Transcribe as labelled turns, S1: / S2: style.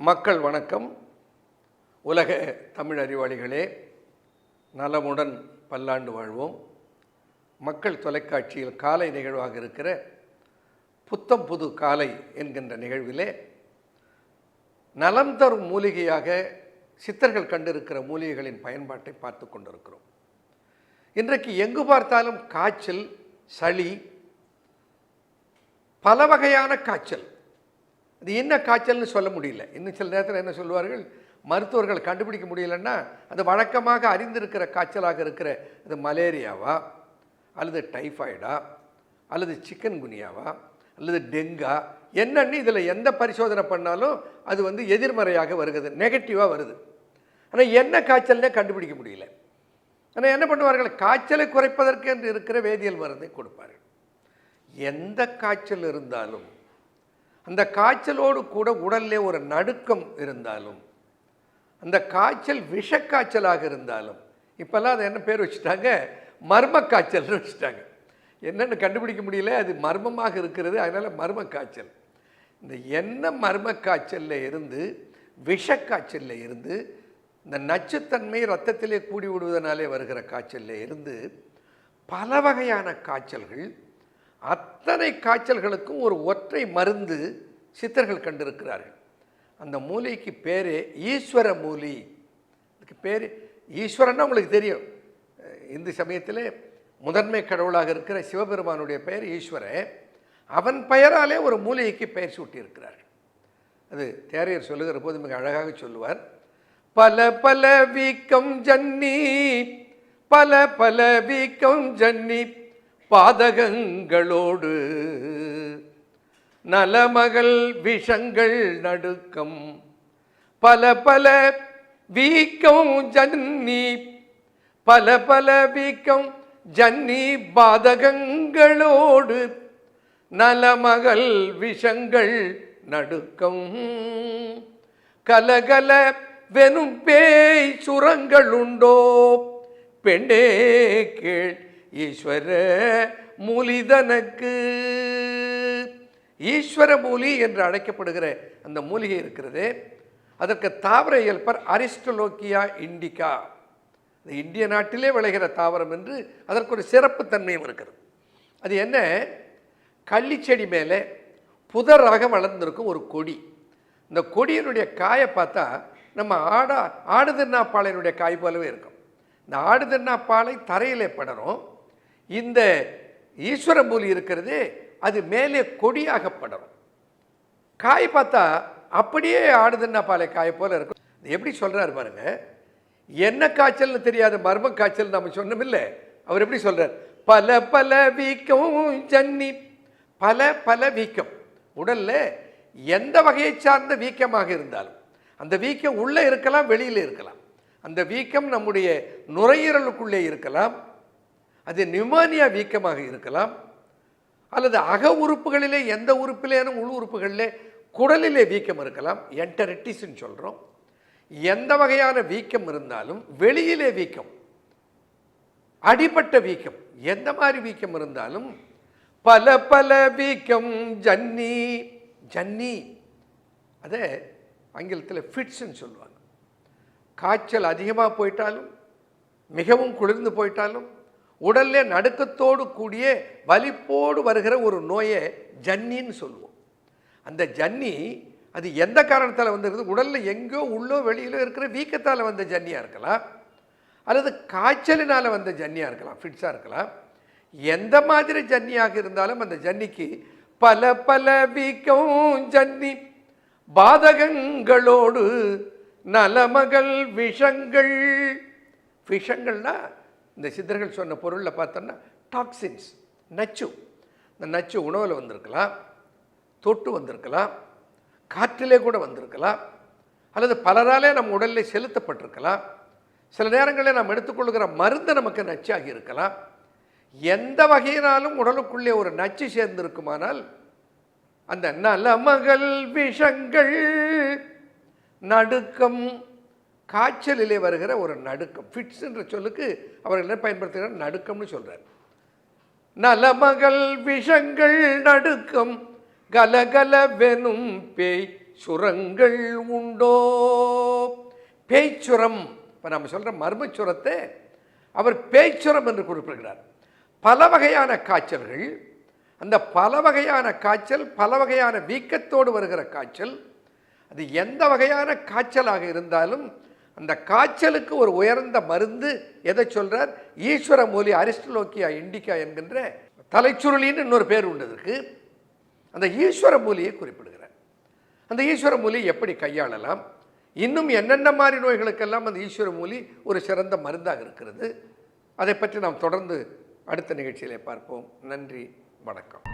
S1: மக்கள் வணக்கம். உலக தமிழ் அறிவாளிகளே, நலமுடன் பல்லாண்டு வாழ்வோம். மக்கள் தொலைக்காட்சியில் காலை நிகழ்வாக இருக்கிற புத்தம் புது காலை என்கின்ற நிகழ்விலே நலம் தரும் மூலிகையாக சித்தர்கள் கண்டிருக்கிற மூலிகைகளின் பயன்பாட்டை பார்த்து கொண்டிருக்கிறோம். இன்றைக்கு எங்கு பார்த்தாலும் காய்ச்சல், சளி, பல வகையான காய்ச்சல். இது என்ன காய்ச்சல்னு சொல்ல முடியல. இன்னும் சில நேரத்தில் என்ன சொல்லுவார்கள், மருத்துவர்கள் கண்டுபிடிக்க முடியலன்னா அது வழக்கமாக அறிந்திருக்கிற காய்ச்சலாக இருக்கிற இது மலேரியாவா அல்லது டைஃபாய்டா அல்லது சிக்கன் குனியாவா அல்லது டெங்கா என்னன்னு இதில் எந்த பரிசோதனை பண்ணாலும் அது எதிர்மறையாக வருகிறது, நெகட்டிவாக வருது. ஆனால் என்ன காய்ச்சல்னே கண்டுபிடிக்க முடியல. ஆனால் என்ன பண்ணுவார்கள், காய்ச்சலை குறைப்பதற்கு என்று இருக்கிற வேதியியல் மருந்தை கொடுப்பார்கள். எந்த காய்ச்சல் இருந்தாலும் அந்த காய்ச்சலோடு கூட உடல்லே ஒரு நடுக்கம் இருந்தாலும், அந்த காய்ச்சல் விஷக்காய்ச்சலாக இருந்தாலும், இப்போல்லாம் அதை என்ன பேர் வச்சுட்டாங்க, மர்ம காய்ச்சல்னு வச்சுட்டாங்க. என்னென்னு கண்டுபிடிக்க முடியல, அது மர்மமாக இருக்கிறது, அதனால் மர்ம காய்ச்சல். இந்த என்ன மர்ம காய்ச்சலில் இருந்து விஷக்காய்ச்சலில் இருந்து இந்த நச்சுத்தன்மை இரத்தத்திலே கூடி விடுவதனாலே வருகிற காய்ச்சலில் இருந்து பல வகையான காய்ச்சல்கள், அத்தனை காய்ச்சல்களுக்கும் ஒரு ஒற்றை மருந்து சித்தர்கள் கண்டிருக்கிறார்கள். அந்த மூலிகைக்கு பேரே ஈஸ்வர மூலி. இதுக்கு பேர் ஈஸ்வரன்னா உங்களுக்கு தெரியும், இந்து சமயத்தில் முதன்மை கடவுளாக இருக்கிற சிவபெருமானுடைய பெயர் ஈஸ்வரன். அவன் பெயராலே ஒரு மூலிகைக்கு பெயர் சூட்டியிருக்கிறார்கள். அது தேரையர் சொல்லுகிற போது மிக அழகாக சொல்லுவார். பல பல வீக்கம் ஜன்னி, பல பல வீக்கம் ஜன்னி, பாதகங்களோடு நலமகள் விஷங்கள் நடுக்கம், பல பல வீக்கம் ஜன்னி, பல பல வீக்கம் ஜன்னி, பாதகங்களோடு நலமகள் விஷங்கள் நடுக்கம், கலகல வெனும் பேய் சுரங்கள் உண்டோ, பெண்ணே கேள் ஈஸ்வர மூலிதனக்கு. ஈஸ்வர மூலி என்று அழைக்கப்படுகிற அந்த மூலிகை இருக்கிறது, அதற்கு தாவர இயல்பர் அரிஸ்டலோக்கியா இண்டிகா. இந்த இந்திய நாட்டிலே விளைகிற தாவரம் என்று அதற்கு ஒரு சிறப்பு தன்மையும் இருக்கிறது. அது என்ன, கள்ளிச்செடி மேலே புதராக வளர்ந்திருக்கும் ஒரு கொடி. இந்த கொடியினுடைய காயை பார்த்தா நம்ம ஆடுதிருநாப்பாளையினுடைய காய் போலவே இருக்கும். இந்த ஆடுதிருநாப்பாளை தரையிலே படரும், இந்த ஈஸ்வர மூலி இருக்கிறது அது மேலே கொடியாக படரும். காய் பார்த்தா அப்படியே ஆடுதிருநாப்பாளை காய் போல இருக்கும். எப்படி சொல்றாரு பாருங்க, என்ன காய்ச்சல்னு தெரியாத மர்ம காய்ச்சல் நம்ம சொன்னோமில்லை, அவர் எப்படி சொல்றார், பல பல வீக்கம் ஜன்னி, பல பல வீக்கம். உடல்ல எந்த வகையை சார்ந்த வீக்கமாக இருந்தாலும், அந்த வீக்கம் உள்ளே இருக்கலாம், வெளியில் இருக்கலாம். அந்த வீக்கம் நம்முடைய நுரையீரலுக்குள்ளே இருக்கலாம், அது நியூமோனியா வீக்கமாக இருக்கலாம், அல்லது அக உறுப்புகளிலே எந்த உறுப்பிலேனும் உள் உறுப்புகளிலே குடலிலே வீக்கம் இருக்கலாம், என்டரிட்டிஸ்ன்னு சொல்கிறோம். எந்த வகையான வீக்கம் இருந்தாலும் வெளியிலே வீக்கம், அடிபட்ட வீக்கம், எந்த மாதிரி வீக்கம் இருந்தாலும் பல பல வீக்கம் ஜன்னி. ஜன்னி அதை ஆங்கிலத்தில் ஃபிட்ஸ்ன்னு சொல்லுவாங்க. காய்ச்சல் அதிகமாக போயிட்டாலும், மிகவும் குளிர்ந்து போயிட்டாலும், உடல்ல நடுக்கத்தோடு கூடிய வலிப்போடு வருகிற ஒரு நோயை ஜன்னின்னு சொல்லுவோம். அந்த ஜன்னி அது எந்த காரணத்தால் இருக்குது, உடலில் எங்கோ உள்ளோ வெளியிலோ இருக்கிற வீக்கத்தால் வந்த ஜன்னியாக இருக்கலாம், அல்லது காய்ச்சலினால் வந்த ஜன்னியாக இருக்கலாம், ஃபிட்ஸாக இருக்கலாம். எந்த மாதிரி ஜன்னியாக இருந்தாலும் அந்த ஜன்னிக்கு பல பல வீக்கம் ஜன்னி, பாதகங்களோடு நலமகள் விஷங்கள். விஷங்கள்னா இந்த சித்தர்கள் சொன்ன பொருளில் பார்த்தோன்னா டாக்ஸின்ஸ், நச்சு. இந்த நச்சு உணவில் வந்திருக்கலாம், தொட்டு வந்திருக்கலாம், காற்றிலே கூட வந்திருக்கலாம், அல்லது பலராலே நம் உடலில் செலுத்தப்பட்டிருக்கலாம். சில நேரங்களில் நாம் எடுத்துக்கொள்கிற மருந்து நமக்கு நச்சாகி இருக்கலாம். எந்த வகையினாலும் உடலுக்குள்ளே ஒரு நச்சு சேர்ந்திருக்குமானால் அந்த நலமகள் விஷங்கள் நடுக்கம், காய்ச்சலிலே வருகிற ஒரு நடுக்கம், ஃபிட்ஸ் என்ற சொல்லுக்கு அவர்கள் என்ன பயன்படுத்துகிறார், நடுக்கம்னு சொல்றார். நலமகள் விஷங்கள் நடுக்கம், கலகலவெனும் பேய் சுரங்கள் உண்டோ. பேய்ச்சுரம், இப்போ நம்ம சொல்கிற மர்மச்சுரத்தை அவர் பேய்ச்சுரம் என்று குறிப்பிடுகிறார். பல வகையான காய்ச்சல்கள், அந்த பல வகையான காய்ச்சல் பல வகையான வீக்கத்தோடு வருகிற காய்ச்சல், அது எந்த வகையான காய்ச்சலாக இருந்தாலும் அந்த காய்ச்சலுக்கு ஒரு உயர்ந்த மருந்து எதை சொல்றார்? ஈஸ்வர மூலி, அரிஸ்டலோக்கியா இண்டிகா என்கின்ற தலைச்சுருளின்னு இன்னொரு பேர் உண்டதற்கு அந்த ஈஸ்வர மூலியை குறிப்பிடுகிறார். அந்த ஈஸ்வர மூலியை எப்படி கையாளலாம், இன்னும் என்னென்ன மாதிரி நோய்களுக்கெல்லாம் அந்த ஈஸ்வர மூலி ஒரு சிறந்த மருந்தாக இருக்கிறது, அதை பற்றி நாம் தொடர்ந்து அடுத்த நிகழ்ச்சியிலே பார்ப்போம். நன்றி, வணக்கம்.